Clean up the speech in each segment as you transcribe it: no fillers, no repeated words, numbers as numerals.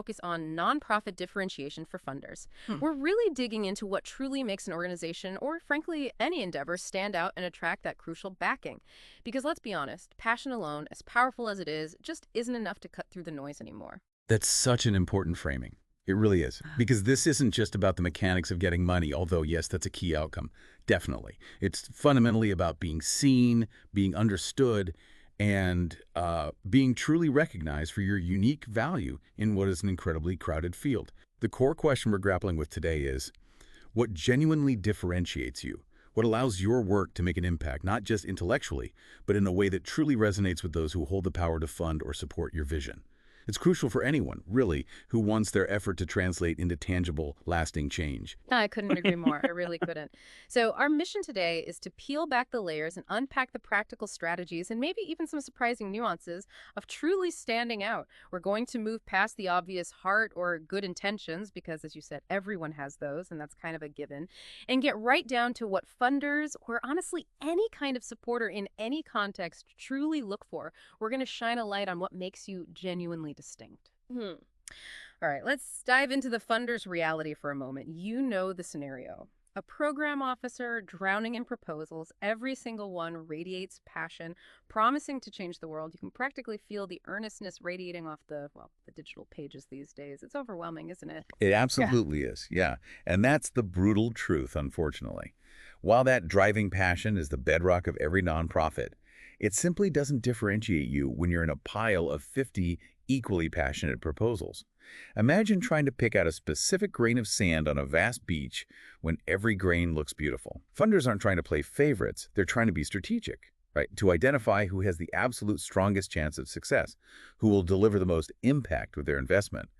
Focus on nonprofit differentiation for funders. Hmm. We're really digging into what truly makes an organization, or frankly, any endeavor, stand out and attract that crucial backing. Because let's be honest, passion alone, as powerful as it is, just isn't enough to cut through the noise anymore. That's such an important framing. It really is. Because this isn't just about the mechanics of getting money, although, yes, that's a key outcome. Definitely. It's fundamentally about being seen, being understood, and being truly recognized for your unique value in what is an incredibly crowded field. The core question we're grappling with today is, what genuinely differentiates you? What allows your work to make an impact, not just intellectually, but in a way that truly resonates with those who hold the power to fund or support your vision? It's crucial for anyone, really, who wants their effort to translate into tangible, lasting change. I couldn't agree more. I really couldn't. So, our mission today is to peel back the layers and unpack the practical strategies and maybe even some surprising nuances of truly standing out. We're going to move past the obvious heart or good intentions, because, as you said, everyone has those, and that's kind of a given, and get right down to what funders, or honestly, any kind of supporter in any context, truly look for. We're going to shine a light on what makes you genuinely distinct. All right, let's dive into the funder's reality for a moment. You know the scenario. A program officer drowning in proposals, every single one radiates passion, promising to change the world. You can practically feel the earnestness radiating off the digital pages these days. It's overwhelming, isn't it? It Yeah. absolutely is, yeah. And that's the brutal truth, unfortunately. While that driving passion is the bedrock of every nonprofit, it simply doesn't differentiate you when you're in a pile of 50 equally passionate proposals. Imagine trying to pick out a specific grain of sand on a vast beach when every grain looks beautiful. Funders aren't trying to play favorites, they're trying to be strategic, right? To identify who has the absolute strongest chance of success, who will deliver the most impact with their investment.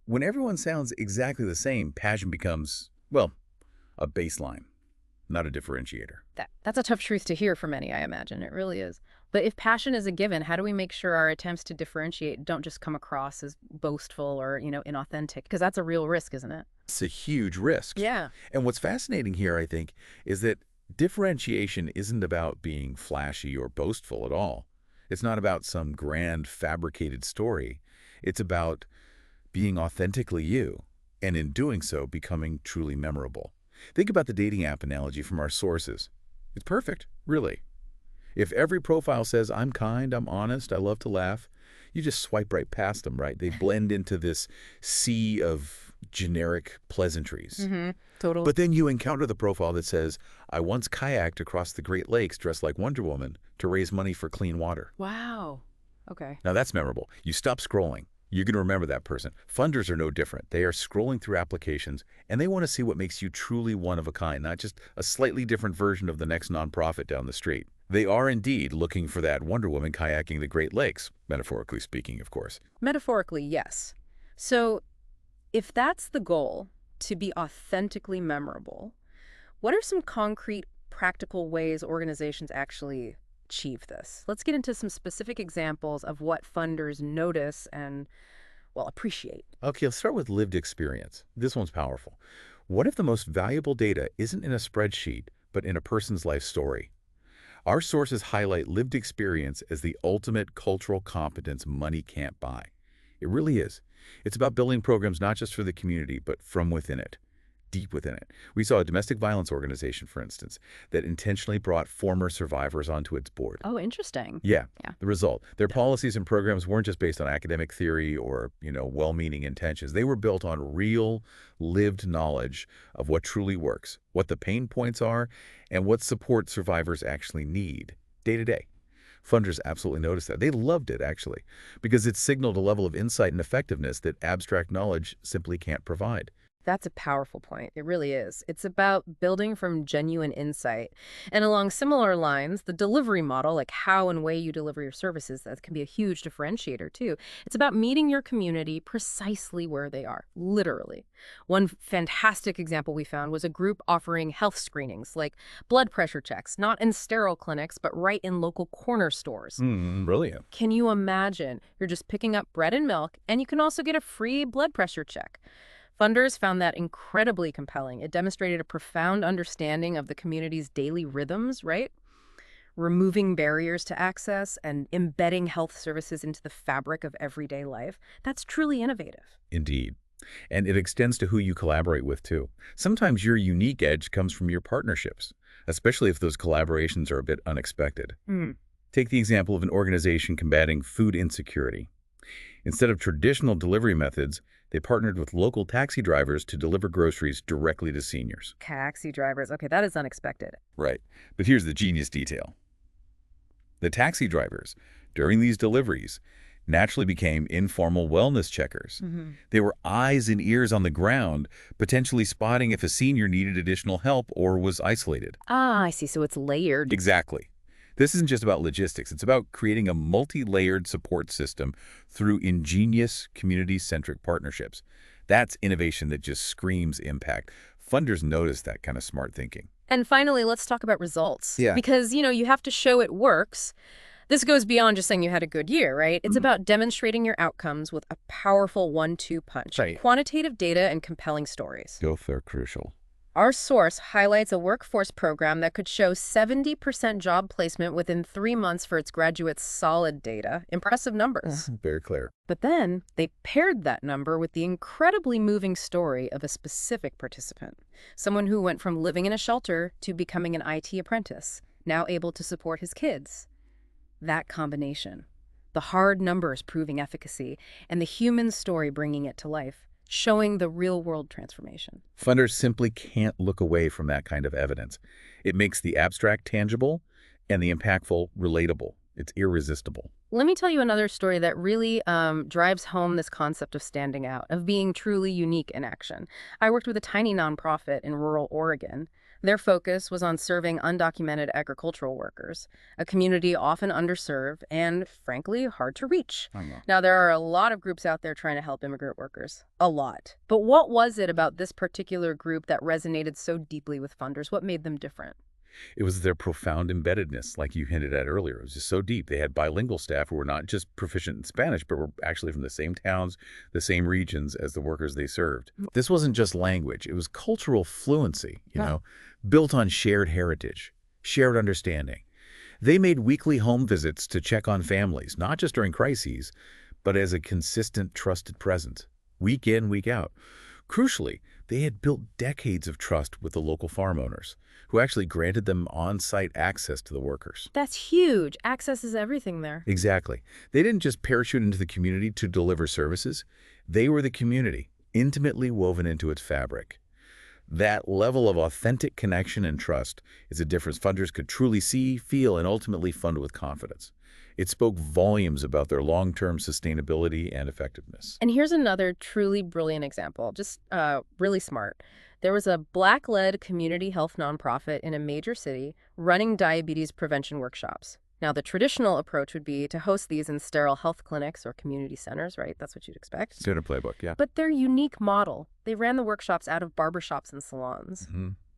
When everyone sounds exactly the same, passion becomes, well, a baseline, not a differentiator. That's a tough truth to hear for many, I imagine. It really is. But if passion is a given, how do we make sure our attempts to differentiate don't just come across as boastful or, inauthentic? Because that's a real risk, isn't it? It's a huge risk. Yeah. And what's fascinating here, I think, is that differentiation isn't about being flashy or boastful at all. It's not about some grand fabricated story. It's about being authentically you, and in doing so, becoming truly memorable. Think about the dating app analogy from our sources. It's perfect, really. If every profile says, I'm kind, I'm honest, I love to laugh, you just swipe right past them, right? They blend into this sea of generic pleasantries. Mm-hmm. Totally. But then you encounter the profile that says, I once kayaked across the Great Lakes dressed like Wonder Woman to raise money for clean water. Wow. Okay. Now that's memorable. You stop scrolling. You're going to remember that person. Funders are no different. They are scrolling through applications, and they want to see what makes you truly one of a kind, not just a slightly different version of the next nonprofit down the street. They are indeed looking for that Wonder Woman kayaking the Great Lakes, metaphorically speaking, of course. Metaphorically, yes. So, if that's the goal, to be authentically memorable, what are some concrete, practical ways organizations actually achieve this? Let's get into some specific examples of what funders notice and, well, appreciate. Okay, let's start with lived experience. This one's powerful. What if the most valuable data isn't in a spreadsheet, but in a person's life story? Our sources highlight lived experience as the ultimate cultural competence money can't buy. It really is. It's about building programs not just for the community, but from within it, deep within it. We saw a domestic violence organization, for instance, that intentionally brought former survivors onto its board. Oh, interesting. Yeah, Yeah. the result. Their policies and programs weren't just based on academic theory or, well-meaning intentions. They were built on real, lived knowledge of what truly works, what the pain points are, and what support survivors actually need day to day. Funders absolutely noticed that. They loved it, actually, because it signaled a level of insight and effectiveness that abstract knowledge simply can't provide. That's a powerful point. It really is. It's about building from genuine insight. And along similar lines, the delivery model, like how and way you deliver your services, that can be a huge differentiator too. It's about meeting your community precisely where they are, literally. One fantastic example we found was a group offering health screenings, like blood pressure checks, not in sterile clinics, but right in local corner stores. Brilliant. Can you imagine? You're just picking up bread and milk, and you can also get a free blood pressure check. Funders found that incredibly compelling. It demonstrated a profound understanding of the community's daily rhythms, right? removing barriers to access and embedding health services into the fabric of everyday life. That's truly innovative. Indeed. And it extends to who you collaborate with, too. Sometimes your unique edge comes from your partnerships, especially if those collaborations are a bit unexpected. Take the example of an organization combating food insecurity. Instead of traditional delivery methods, they partnered with local taxi drivers to deliver groceries directly to seniors. Taxi drivers. Okay, that is unexpected. Right. But here's the genius detail. The taxi drivers, during these deliveries, naturally became informal wellness checkers. They were eyes and ears on the ground, potentially spotting if a senior needed additional help or was isolated. Ah, I see. So it's layered. Exactly. This isn't just about logistics. It's about creating a multi-layered support system through ingenious, community-centric partnerships. That's innovation that just screams impact. Funders notice that kind of smart thinking. And finally, let's talk about results. Yeah. Because, you have to show it works. This goes beyond just saying you had a good year, right? It's about demonstrating your outcomes with a powerful 1-2 punch. Right. Quantitative data and compelling stories. Both are crucial. Our source highlights a workforce program that could show 70% job placement within 3 months for its graduates' solid data. Impressive numbers. Very clear. But then they paired that number with the incredibly moving story of a specific participant, someone who went from living in a shelter to becoming an IT apprentice, now able to support his kids. That combination, the hard numbers proving efficacy, and the human story bringing it to life, showing the real-world transformation. Funders simply can't look away from that kind of evidence. It makes the abstract tangible and the impactful relatable. It's irresistible. Let me tell you another story that really drives home this concept of standing out, of being truly unique in action. I worked with a tiny nonprofit in rural Oregon. Their focus was on serving undocumented agricultural workers, a community often underserved and, frankly, hard to reach. Now, there are a lot of groups out there trying to help immigrant workers. A lot. But what was it about this particular group that resonated so deeply with funders? What made them different? It was their profound embeddedness, like you hinted at earlier. It was just so deep. They had bilingual staff who were not just proficient in Spanish, but were actually from the same towns, the same regions as the workers they served. This wasn't just language. It was cultural fluency, built on shared heritage, shared understanding. They made weekly home visits to check on families, not just during crises, but as a consistent, trusted presence, week in, week out. Crucially, they had built decades of trust with the local farm owners, who actually granted them on-site access to the workers. That's huge. Access is everything there. Exactly. They didn't just parachute into the community to deliver services. They were the community, intimately woven into its fabric. That level of authentic connection and trust is a difference funders could truly see, feel, and ultimately fund with confidence. It spoke volumes about their long-term sustainability and effectiveness. And here's another truly brilliant example, just really smart. There was a Black-led community health nonprofit in a major city running diabetes prevention workshops. Now, the traditional approach would be to host these in sterile health clinics or community centers, right? That's what you'd expect. Standard playbook, yeah. But their unique model, they ran the workshops out of barbershops and salons.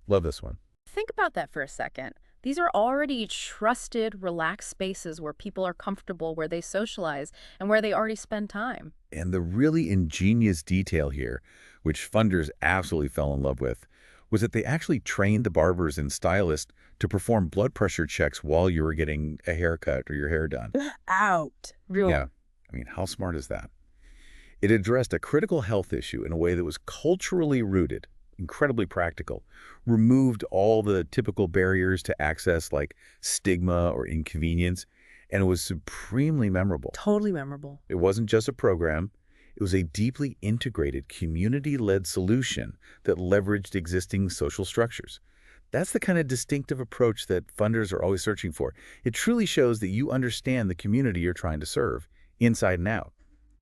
Love this one. Think about that for a second. These are already trusted, relaxed spaces where people are comfortable, where they socialize, and where they already spend time. And the really ingenious detail here, which funders absolutely fell in love with, was that they actually trained the barbers and stylists to perform blood pressure checks while you were getting a haircut or your hair done. Out. Real. Yeah. I mean, how smart is that? It addressed a critical health issue in a way that was culturally rooted, incredibly practical, removed all the typical barriers to access like stigma or inconvenience, and it was supremely memorable. Totally memorable. It wasn't just a program. It was a deeply integrated, community-led solution that leveraged existing social structures. That's the kind of distinctive approach that funders are always searching for. It truly shows that you understand the community you're trying to serve, inside and out.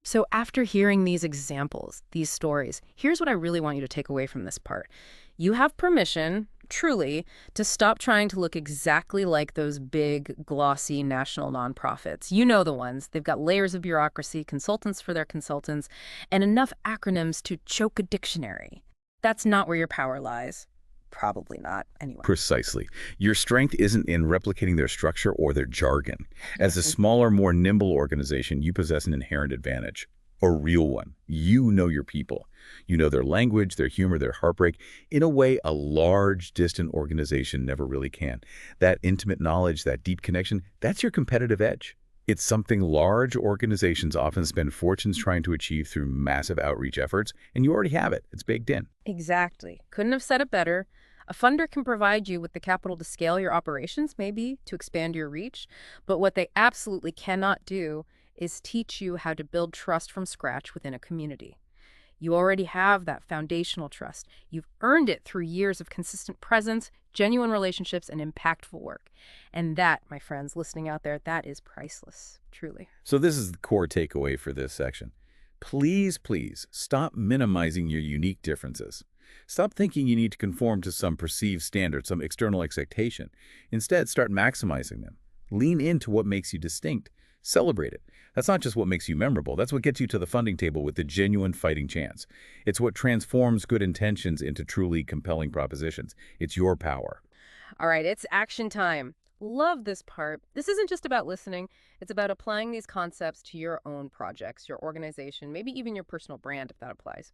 So after hearing these examples, these stories, here's what I really want you to take away from this part. You have permission, truly, to stop trying to look exactly like those big, glossy national nonprofits. You know the ones. They've got layers of bureaucracy, consultants for their consultants, and enough acronyms to choke a dictionary. That's not where your power lies. Probably not, anyway. Precisely. Your strength isn't in replicating their structure or their jargon. As a smaller, more nimble organization, you possess an inherent advantage. A real one. You know your people. You know their language, their humor, their heartbreak, in a way a large, distant organization never really can. That intimate knowledge, that deep connection, that's your competitive edge. It's something large organizations often spend fortunes trying to achieve through massive outreach efforts, and you already have it. It's baked in. Exactly. Couldn't have said it better. A funder can provide you with the capital to scale your operations, maybe to expand your reach, but what they absolutely cannot do is teach you how to build trust from scratch within a community. You already have that foundational trust. You've earned it through years of consistent presence, genuine relationships, and impactful work. And that, my friends listening out there, that is priceless, truly. So this is the core takeaway for this section. Please, please, stop minimizing your unique differences. Stop thinking you need to conform to some perceived standard, some external expectation. Instead, start maximizing them. Lean into what makes you distinct. Celebrate it. That's not just what makes you memorable. That's what gets you to the funding table with the genuine fighting chance. It's what transforms good intentions into truly compelling propositions. It's your power. All right, it's action time. Love this part. This isn't just about listening. It's about applying these concepts to your own projects, your organization, maybe even your personal brand if that applies.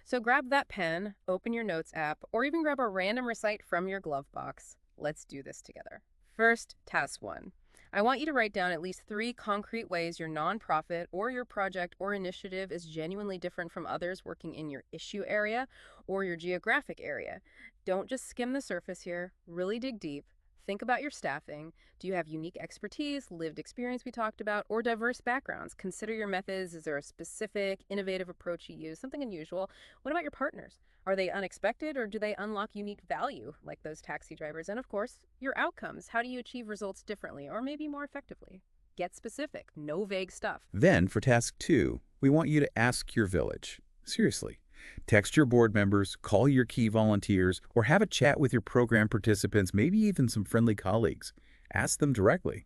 So grab that pen, open your notes app, or even grab a random recite from your glove box. Let's do this together. First, task 1. I want you to write down at least 3 concrete ways your nonprofit or your project or initiative is genuinely different from others working in your issue area or your geographic area. Don't just skim the surface here. Really dig deep. Think about your staffing. Do you have unique expertise, lived experience we talked about, or diverse backgrounds? Consider your methods. Is there a specific, innovative approach you use, something unusual? What about your partners? Are they unexpected or do they unlock unique value, like those taxi drivers? And of course, your outcomes. How do you achieve results differently or maybe more effectively? Get specific, no vague stuff. Then, for task 2, we want you to ask your village. Seriously. Text your board members, call your key volunteers, or have a chat with your program participants, maybe even some friendly colleagues. Ask them directly,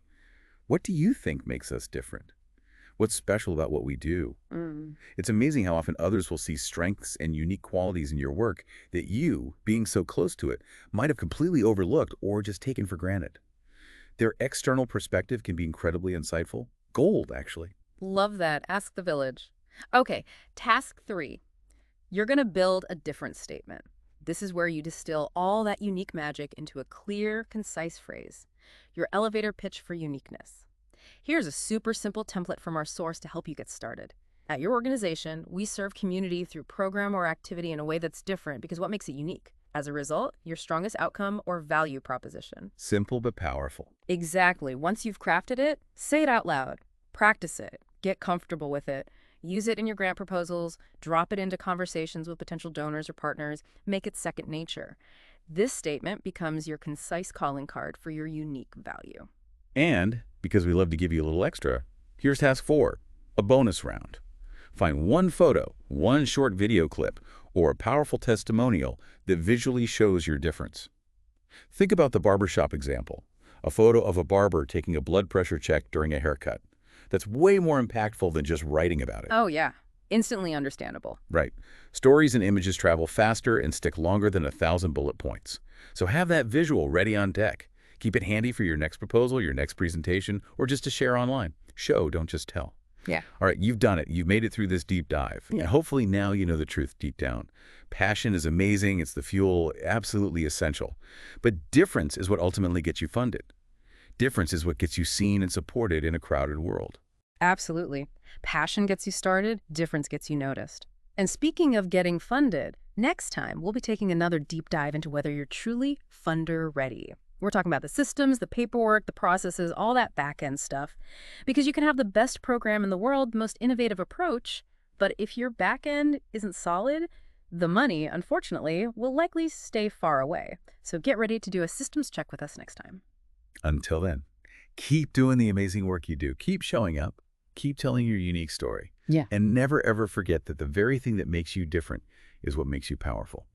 what do you think makes us different? What's special about what we do? It's amazing how often others will see strengths and unique qualities in your work that you, being so close to it, might have completely overlooked or just taken for granted. Their external perspective can be incredibly insightful. Gold, actually. Love that. Ask the village. Okay, task 3. You're going to build a different statement. This is where you distill all that unique magic into a clear, concise phrase. Your elevator pitch for uniqueness. Here's a super simple template from our source to help you get started. At your organization, we serve community through program or activity in a way that's different because what makes it unique? As a result, your strongest outcome or value proposition. Simple but powerful. Exactly. Once you've crafted it, say it out loud. Practice it. Get comfortable with it. Use it in your grant proposals, drop it into conversations with potential donors or partners, make it second nature. This statement becomes your concise calling card for your unique value. And, because we love to give you a little extra, here's task 4, a bonus round. Find one photo, one short video clip, or a powerful testimonial that visually shows your difference. Think about the barbershop example, a photo of a barber taking a blood pressure check during a haircut. That's way more impactful than just writing about it. Oh, yeah. Instantly understandable. Right. Stories and images travel faster and stick longer than 1,000 bullet points. So have that visual ready on deck. Keep it handy for your next proposal, your next presentation, or just to share online. Show, don't just tell. Yeah. All right, you've done it. You've made it through this deep dive. Yeah. And hopefully now you know the truth deep down. Passion is amazing. It's the fuel, absolutely essential. But difference is what ultimately gets you funded. Difference is what gets you seen and supported in a crowded world. Absolutely. Passion gets you started, difference gets you noticed. And speaking of getting funded, next time we'll be taking another deep dive into whether you're truly funder ready. We're talking about the systems, the paperwork, the processes, all that back-end stuff. Because you can have the best program in the world, the most innovative approach, but if your back-end isn't solid, the money, unfortunately, will likely stay far away. So get ready to do a systems check with us next time. Until then, keep doing the amazing work you do. Keep showing up. Keep telling your unique story. Yeah. And never, ever forget that the very thing that makes you different is what makes you powerful.